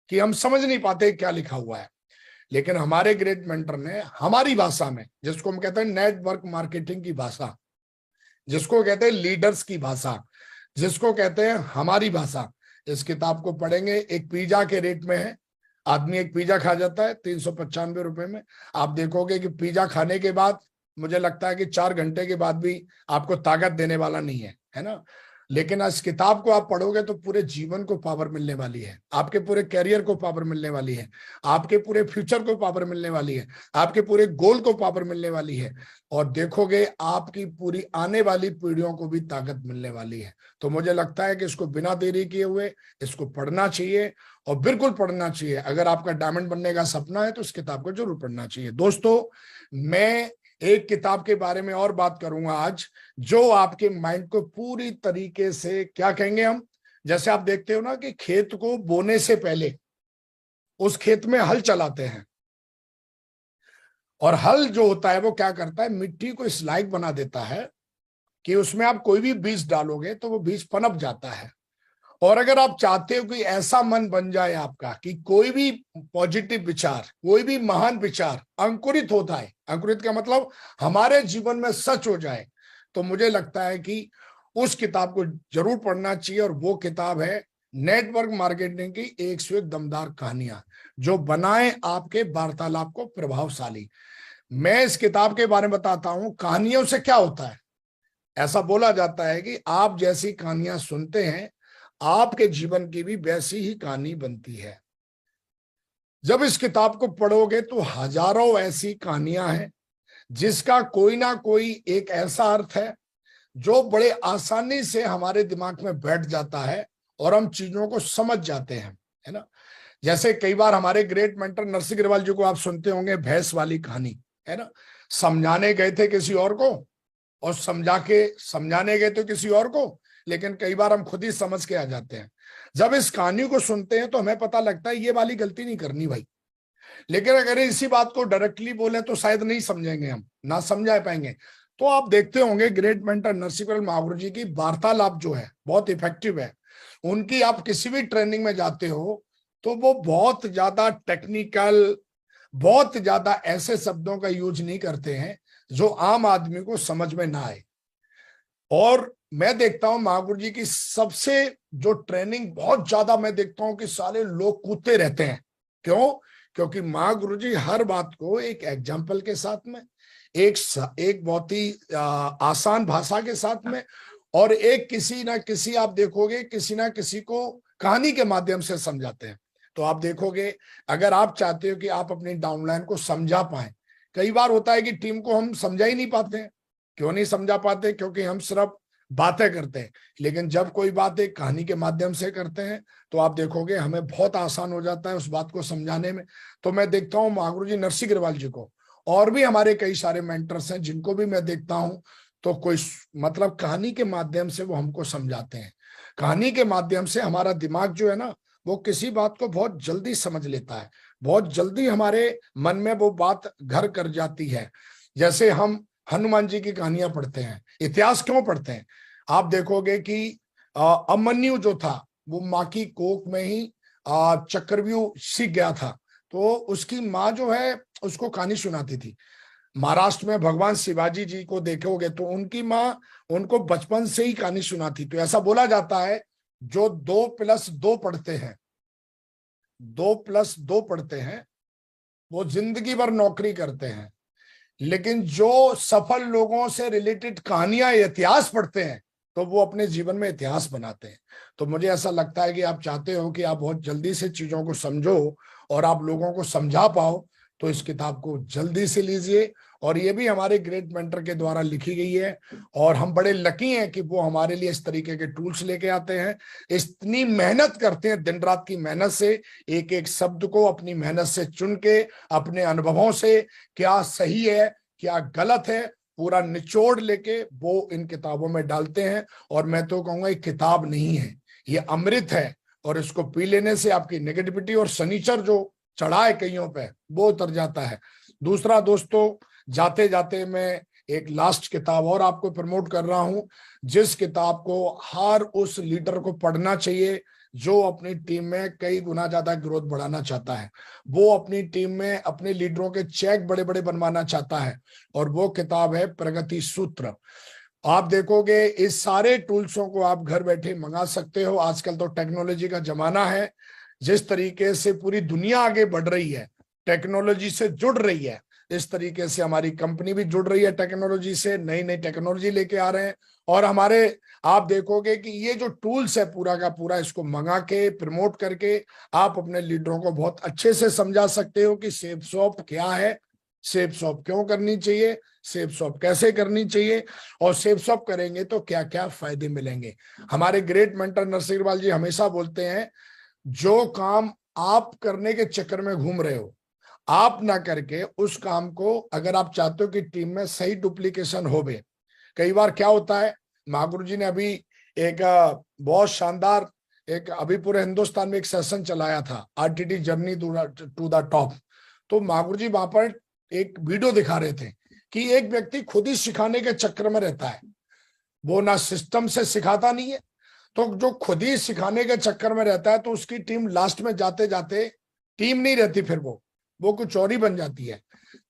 कि हम समझ नहीं पाते क्या लिखा हुआ है, लेकिन हमारे ग्रेट मेंटर ने हमारी भाषा में, जिसको हम कहते हैं नेटवर्क मार्केटिंग की भाषा, जिसको कहते हैं लीडर्स की भाषा, जिसको कहते हैं हमारी भाषा, इस किताब को पढ़ेंगे। एक पिज्जा के रेट में है, आदमी एक पिज्जा खा जाता है 395 रुपए में। आप देखोगे कि पिज्जा खाने के बाद मुझे लगता है कि 4 घंटे के बाद भी आपको ताकत देने वाला नहीं है, है ना। लेकिन इस किताब को आप पढ़ोगे तो पूरे जीवन को पावर मिलने वाली है, आपके पूरे कैरियर को पावर मिलने वाली है, आपके पूरे फ्यूचर को पावर मिलने वाली है, आपके पूरे गोल को पावर मिलने वाली है, और देखोगे आपकी पूरी आने वाली पीढ़ियों को भी ताकत मिलने वाली है। तो मुझे लगता है कि इसको बिना देरी किए हुए इसको पढ़ना चाहिए, और बिल्कुल पढ़ना चाहिए। अगर आपका डायमंड बनने का सपना है तो इस किताब को जरूर पढ़ना चाहिए। दोस्तों, मैं एक किताब के बारे में और बात करूंगा आज, जो आपके माइंड को पूरी तरीके से, क्या कहेंगे हम, जैसे आप देखते हो ना कि खेत को बोने से पहले उस खेत में हल चलाते हैं, और हल जो होता है वो क्या करता है, मिट्टी को इस लायक बना देता है कि उसमें आप कोई भी बीज डालोगे तो वो बीज पनप जाता है। और अगर आप चाहते हो कि ऐसा मन बन जाए आपका कि कोई भी पॉजिटिव विचार, कोई भी महान विचार अंकुरित होता है, अंकुरित का मतलब हमारे जीवन में सच हो जाए, तो मुझे लगता है कि उस किताब को जरूर पढ़ना चाहिए। और वो किताब है नेटवर्क मार्केटिंग की 101 दमदार कहानियां, जो बनाए आपके वार्तालाप को प्रभावशाली। मैं इस किताब के बारे में बताता हूं, कहानियों से क्या होता है। ऐसा बोला जाता है कि आप जैसी कहानियां सुनते हैं, आपके जीवन की भी वैसी ही कहानी बनती है। जब इस किताब को पढ़ोगे तो हजारों ऐसी कहानियां हैं जिसका कोई ना कोई एक ऐसा अर्थ है जो बड़े आसानी से हमारे दिमाग में बैठ जाता है और हम चीजों को समझ जाते हैं, है ना। जैसे कई बार हमारे ग्रेट मेंटर नरसिंह अग्रवाल जी को आप सुनते होंगे, भैंस वाली कहानी, है ना। समझाने गए थे किसी और को और समझाने गए थे किसी और को, लेकिन कई बार हम खुद ही समझ के आ जाते हैं। जब इस कहानी को सुनते हैं तो हमें पता लगता है ये वाली गलती नहीं करनी भाई, लेकिन अगर इसी बात को डायरेक्टली बोले तो शायद नहीं समझेंगे, हम ना समझा पाएंगे। तो आप देखते होंगे ग्रेट मेंटर नरसिंह अग्रवाल महागुरु जी की वार्तालाप जो है बहुत इफेक्टिव है। उनकी आप किसी भी ट्रेनिंग में जाते हो तो वो बहुत ज्यादा टेक्निकल, बहुत ज्यादा ऐसे शब्दों का यूज नहीं करते हैं जो आम आदमी को समझ में ना आए। और मैं देखता हूं महागुरु जी की सबसे जो ट्रेनिंग बहुत ज्यादा मैं देखता हूं कि सारे लोग कूदते रहते हैं। क्यों? क्योंकि महागुरु जी हर बात को एक एग्जाम्पल के साथ में, एक बहुत ही आसान भाषा के साथ में, और एक किसी ना किसी, आप देखोगे किसी ना किसी को कहानी के माध्यम से समझाते हैं। तो आप देखोगे अगर आप चाहते हो कि आप अपनी डाउनलाइन को समझा पाए, कई बार होता है कि टीम को हम समझा ही नहीं पाते हैं। क्यों नहीं समझा पाते? क्योंकि हम सिर्फ बातें करते हैं। लेकिन जब कोई बात एक कहानी के माध्यम से करते हैं तो आप देखोगे हमें बहुत आसान हो जाता है उस बात को समझाने में। तो मैं देखता हूँ महागुरु जी नरसिंह अग्रवाल जी को, और भी हमारे कई सारे मेंटर्स हैं जिनको भी मैं देखता हूं, तो कोई मतलब कहानी के माध्यम से वो हमको समझाते हैं। कहानी के माध्यम से हमारा दिमाग जो है ना, वो किसी बात को बहुत जल्दी समझ लेता है, बहुत जल्दी हमारे मन में वो बात घर कर जाती है। जैसे हम हनुमान जी की कहानियां पढ़ते हैं, इतिहास क्यों पढ़ते हैं? आप देखोगे कि अभिमन्यु जो था वो माँ की कोख में ही चक्रव्यूह सीख गया था, तो उसकी माँ जो है उसको कहानी सुनाती थी। महाराष्ट्र में भगवान शिवाजी जी को देखोगे तो उनकी माँ उनको बचपन से ही कहानी सुनाती। तो ऐसा बोला जाता है जो 2+2 पढ़ते हैं, 2+2 पढ़ते हैं, वो जिंदगी भर नौकरी करते हैं। लेकिन जो सफल लोगों से रिलेटेड कहानियां, इतिहास पढ़ते हैं, तो वो अपने जीवन में इतिहास बनाते हैं। तो मुझे ऐसा लगता है कि आप चाहते हो कि आप बहुत जल्दी से चीजों को समझो और आप लोगों को समझा पाओ, तो इस किताब को जल्दी से लीजिए। और ये भी हमारे ग्रेट मेंटर के द्वारा लिखी गई है, और हम बड़े लकी हैं कि वो हमारे लिए इस तरीके के टूल्स लेके आते हैं, इतनी मेहनत करते हैं, दिन रात की मेहनत से एक एक शब्द को अपनी मेहनत से चुन के, अपने अनुभवों से क्या सही है क्या गलत है पूरा निचोड़ लेके वो इन किताबों में डालते हैं। और मैं तो कहूंगा ये किताब नहीं है, ये अमृत है, और इसको पी लेने से आपकी नेगेटिविटी और शनिचर जो चढ़ा है कईयों पे वो उतर जाता है। दूसरा दोस्तों, जाते जाते मैं एक लास्ट किताब और आपको प्रमोट कर रहा हूं, जिस किताब को हर उस लीडर को पढ़ना चाहिए जो अपनी टीम में कई गुना ज्यादा ग्रोथ बढ़ाना चाहता है, वो अपनी टीम में अपने लीडरों के चेक बड़े बड़े बनवाना चाहता है, और वो किताब है प्रगति सूत्र। आप देखोगे इस सारे टूल्सों को आप घर बैठे मंगा सकते हो। आजकल तो टेक्नोलॉजी का जमाना है, जिस तरीके से पूरी दुनिया आगे बढ़ रही है, टेक्नोलॉजी से जुड़ रही है, इस तरीके से हमारी कंपनी भी जुड़ रही है टेक्नोलॉजी से, नई नई टेक्नोलॉजी लेके आ रहे हैं। और हमारे आप देखोगे कि ये जो टूल्स है पूरा का पूरा, इसको मंगा के प्रमोट करके आप अपने लीडरों को बहुत अच्छे से समझा सकते हो कि सेफ शॉप क्या है, सेफ शॉप क्यों करनी चाहिए, सेफ शॉप कैसे करनी चाहिए, और सेफ शॉप करेंगे तो क्या क्या फायदे मिलेंगे। हमारे ग्रेट मेंटर नरसिंह अग्रवाल जी हमेशा बोलते हैं, जो काम आप करने के चक्कर में घूम रहे हो, आप ना करके उस काम को, अगर आप चाहते हो कि टीम में सही डुप्लीकेशन हो बे। कई बार क्या होता है, महागुरु जी ने अभी एक बहुत शानदार एक अभी पूरे हिंदुस्तान में एक सेशन चलाया था, RTT journey to the top. तो महागुरु जी वहां पर एक वीडियो दिखा रहे थे कि एक व्यक्ति खुद ही सिखाने के चक्कर में रहता है, वो ना सिस्टम से सिखाता नहीं है, तो जो खुद ही सिखाने के चक्कर में रहता है तो उसकी टीम लास्ट में जाते जाते टीम नहीं रहती, फिर वो कुछ और ही बन जाती है।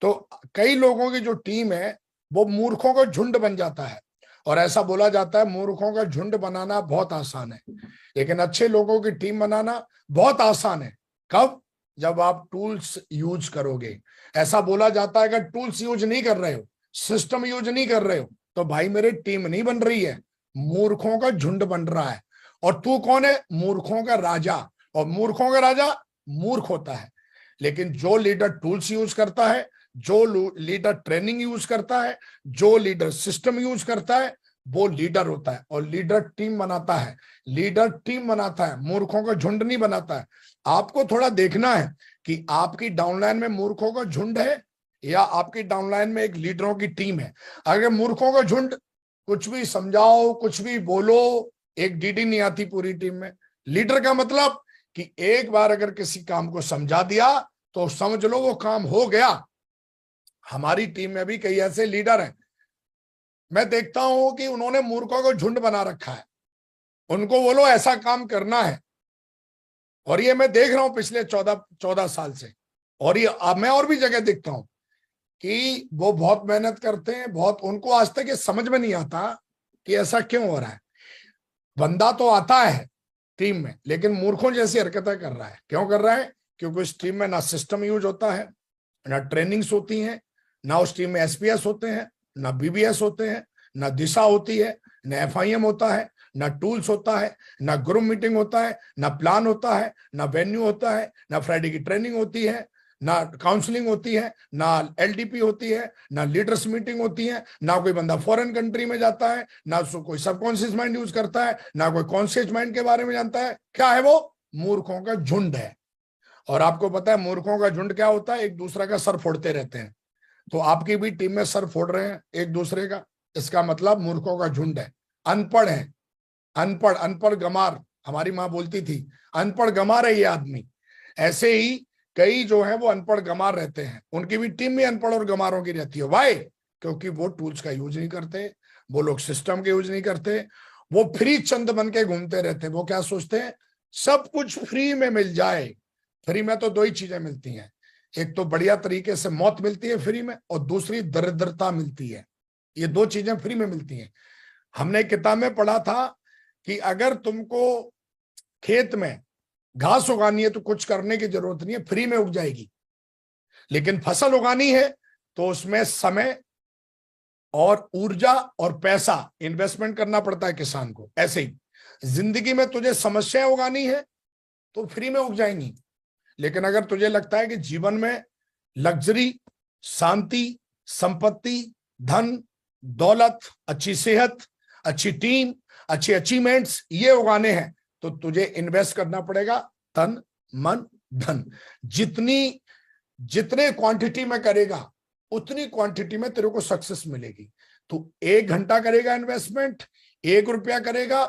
तो कई लोगों की जो टीम है वो मूर्खों का झुंड बन जाता है, और ऐसा बोला जाता है मूर्खों का झुंड बनाना बहुत आसान है, लेकिन अच्छे लोगों की टीम बनाना बहुत आसान है। कब? जब आप टूल्स यूज करोगे। ऐसा बोला जाता है अगर टूल्स यूज नहीं कर रहे हो, सिस्टम यूज नहीं कर रहे हो, तो भाई मेरी टीम नहीं बन रही है, मूर्खों का झुंड बन रहा है। और तू कौन है? मूर्खों का राजा, और मूर्खों का राजा मूर्ख होता है। लेकिन जो लीडर टूल्स यूज करता है, जो लीडर ट्रेनिंग यूज करता है, जो लीडर सिस्टम यूज करता है, वो लीडर होता है। और लीडर टीम बनाता है, लीडर टीम बनाता है, मूर्खों का झुंड नहीं बनाता है। आपको थोड़ा देखना है कि आपकी डाउनलाइन में मूर्खों का झुंड है या आपकी डाउनलाइन में एक लीडरों की टीम है। अगर मूर्खों का झुंड, कुछ भी समझाओ, कुछ भी बोलो, एक डीडी नहीं आती पूरी टीम में। लीडर का मतलब कि एक बार अगर किसी काम को समझा दिया तो समझ लो वो काम हो गया। हमारी टीम में भी कई ऐसे लीडर हैं, मैं देखता हूं कि उन्होंने मूर्खों को झुंड बना रखा है, उनको बोलो ऐसा काम करना है। और ये मैं देख रहा हूं पिछले 14 साल से। और ये अब मैं और भी जगह देखता हूं कि वो बहुत मेहनत करते हैं, बहुत, उनको आज तक ये समझ में नहीं आता कि ऐसा क्यों हो रहा है। बंदा तो आता है टीम में, लेकिन मूर्खों जैसी हरकतें कर रहा है। क्यों कर रहा है? क्योंकि उस टीम में ना सिस्टम यूज होता है, ना ट्रेनिंग्स होती हैं, ना उस टीम में एसपीएस होते हैं, ना बीबीएस होते हैं, ना दिशा होती है, ना एफआईएम होता है, ना टूल्स होता है, ना ग्रुप मीटिंग होता है, ना प्लान होता है, ना वेन्यू होता है, ना फ्राइडे की ट्रेनिंग होती है, ना काउंसलिंग होती है, ना एलडीपी होती है, ना लीडर्स मीटिंग होती है, ना कोई बंदा फॉरेन कंट्री में जाता है, ना कोई सबकॉन्शियस माइंड यूज करता है, ना कोई कॉन्शियस माइंड के बारे में जानता है। क्या है वो? मूर्खों का झुंड है। और आपको पता है मूर्खों का झुंड क्या होता है? एक दूसरे का सर फोड़ते रहते हैं। तो आपकी भी टीम में सर फोड़ रहे हैं एक दूसरे का, इसका मतलब मूर्खों का झुंड है। अनपढ़ है, अनपढ़, अनपढ़ गमार, हमारी माँ बोलती थी अनपढ़ गमार है ये आदमी। ऐसे ही कई जो है वो अनपढ़ गमार रहते हैं, उनकी भी टीम में अनपढ़ और गमारों की रहती है। वाई? क्योंकि वो टूल्स का यूज नहीं करते, वो लोग सिस्टम के यूज नहीं करते, वो फ्री चंद बन के घूमते रहते हैं। वो क्या सोचते हैं? सब कुछ फ्री में मिल जाए। फ्री में तो दो ही चीजें मिलती हैं, एक तो बढ़िया तरीके से मौत मिलती है फ्री में, और दूसरी दरिद्रता मिलती है। ये दो चीजें फ्री में मिलती हैं। हमने किताब में पढ़ा था कि अगर तुमको खेत में घास उगानी है तो कुछ करने की जरूरत नहीं है, फ्री में उग जाएगी। लेकिन फसल उगानी है तो उसमें समय और ऊर्जा और पैसा इन्वेस्टमेंट करना पड़ता है किसान को। ऐसे ही जिंदगी में तुझे समस्याएं उगानी है तो फ्री में उग जाएंगी। लेकिन अगर तुझे लगता है कि जीवन में लग्जरी, शांति, संपत्ति, धन, दौलत, अच्छी सेहत, अच्छी टीम, अच्छी अचीवमेंट्स ये उगाने हैं, तो तुझे इन्वेस्ट करना पड़ेगा तन, मन, धन। जितने क्वांटिटी में करेगा उतनी क्वांटिटी में तेरे को सक्सेस मिलेगी। तू 1 घंटा करेगा इन्वेस्टमेंट, 1 रुपया करेगा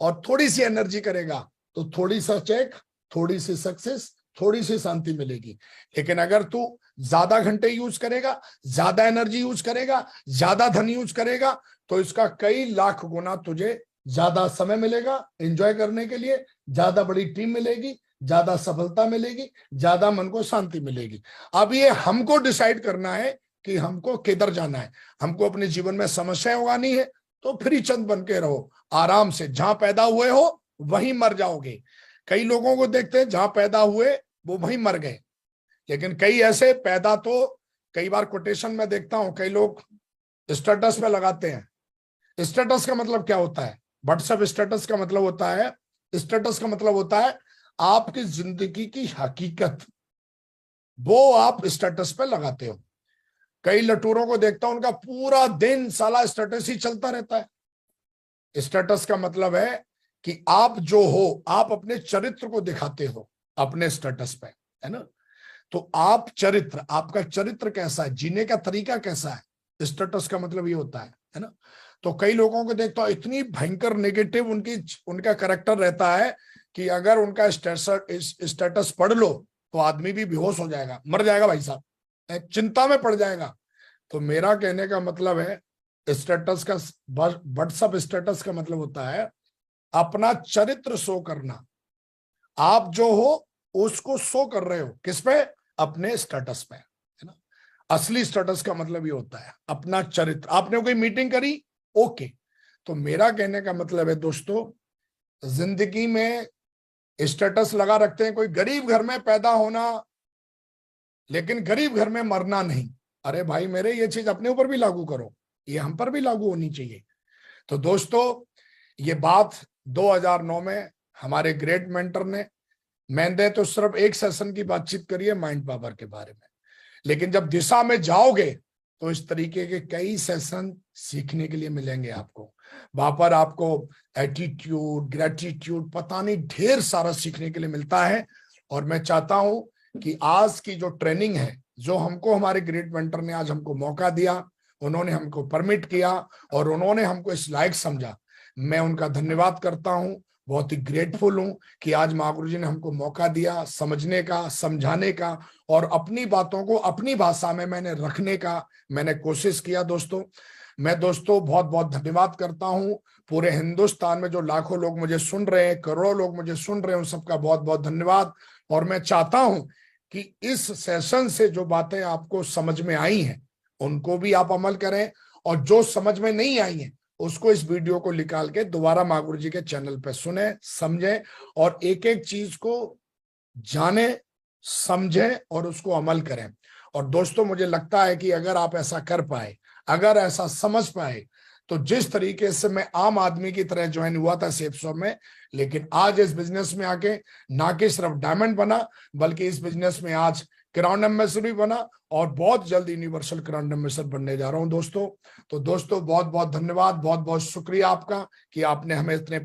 और थोड़ी सी एनर्जी करेगा, तो थोड़ी सा चेक, थोड़ी सी सक्सेस, थोड़ी सी शांति मिलेगी। लेकिन अगर तू ज्यादा घंटे यूज करेगा, ज्यादा एनर्जी यूज करेगा, ज्यादा धन यूज करेगा, तो इसका कई लाख गुना तुझे ज्यादा समय मिलेगा एंजॉय करने के लिए, ज्यादा बड़ी टीम मिलेगी, ज्यादा सफलता मिलेगी, ज्यादा मन को शांति मिलेगी। अब ये हमको डिसाइड करना है कि हमको किधर जाना है। हमको अपने जीवन में समस्याएं उगानी है तो फ्री चंद बन के रहो, आराम से। जहां पैदा हुए हो वहीं मर जाओगे। कई लोगों को देखते हैं जहां पैदा हुए वो वहीं मर गए, लेकिन कई ऐसे पैदा तो, कई बार कोटेशन में देखता हूं कई लोग स्टेटस पे लगाते हैं। स्टेटस का मतलब क्या होता है? व्हाट्सएप स्टेटस का मतलब होता है, स्टेटस का मतलब होता है आपकी जिंदगी की हकीकत, वो आप स्टेटस पे लगाते हो। कई लटूरों को देखता हूं उनका पूरा दिन साला स्टेटस ही चलता रहता है। स्टेटस का मतलब है कि आप जो हो, आप अपने चरित्र को दिखाते हो अपने स्टेटस पे, है ना। तो आप चरित्र, आपका चरित्र कैसा है, जीने का तरीका कैसा है, स्टेटस का मतलब ये होता है ना। तो कई लोगों को देखता हूं इतनी भयंकर नेगेटिव उनका करेक्टर रहता है कि अगर उनका स्टेटस पढ़ लो तो आदमी भी बेहोश हो जाएगा, मर जाएगा भाई साहब, चिंता में पड़ जाएगा। तो मेरा कहने का मतलब है स्टेटस का, व्हाट्सएप स्टेटस का मतलब होता है अपना चरित्र शो करना। आप जो हो उसको शो कर रहे हो किस पे? अपने स्टेटस पे, है ना। असली स्टेटस का मतलब ये होता है अपना चरित्र। आपने कोई मीटिंग करी, ओके। तो मेरा कहने का मतलब है दोस्तों, जिंदगी में स्टेटस लगा रखते हैं, कोई गरीब घर में पैदा होना लेकिन गरीब घर में मरना नहीं। अरे भाई मेरे, ये चीज अपने ऊपर भी लागू करो, ये हम पर भी लागू होनी चाहिए। तो दोस्तों ये बात 2009 में हमारे ग्रेट मेंटर ने, मैंने तो सिर्फ एक सेशन की बातचीत करी है माइंड पावर के बारे में, लेकिन जब दिशा में जाओगे तो इस तरीके के कई सेशन सीखने के लिए मिलेंगे आपको। वहां पर आपको एटीट्यूड, ग्रेटिट्यूड, पता नहीं ढेर सारा सीखने के लिए मिलता है। और मैं चाहता हूं कि आज की जो ट्रेनिंग है, जो हमको हमारे ग्रेट मेंटर ने आज हमको मौका दिया, उन्होंने हमको परमिट किया और उन्होंने हमको इस लायक समझा, मैं उनका धन्यवाद करता हूं। बहुत ही ग्रेटफुल हूं कि आज महागुरु जी ने हमको मौका दिया समझने का, समझाने का, और अपनी बातों को अपनी भाषा में मैंने रखने का मैंने कोशिश किया। दोस्तों मैं बहुत बहुत धन्यवाद करता हूं। पूरे हिंदुस्तान में जो लाखों लोग मुझे सुन रहे हैं, करोड़ों लोग मुझे सुन रहे हैं, उन सबका बहुत बहुत धन्यवाद। और मैं चाहता हूं कि इस सेशन से जो बातें आपको समझ में आई हैं उनको भी आप अमल करें, और जो समझ में नहीं आई हैं उसको इस वीडियो को निकाल के दोबारा महागुरु जी के चैनल पे सुने, समझें, और एक एक चीज को जाने, समझें और उसको अमल करें। और दोस्तों मुझे लगता है कि अगर आप ऐसा कर पाए, अगर ऐसा समझ पाए, तो जिस तरीके से मैं आम आदमी की तरह ज्वाइन हुआ था सेफ शॉप में, लेकिन आज इस बिजनेस में आके ना कि सिर्फ डायमंड बना, बल्कि इस बिजनेस में आज क्राउन एम्बेसडर भी बना, और बहुत जल्द यूनिवर्सल क्राउन एम्बेसडर बनने जा रहा हूं दोस्तों। तो दोस्तों बहुत बहुत धन्यवाद, बहुत बहुत शुक्रिया आपका कि आपने हमें इतने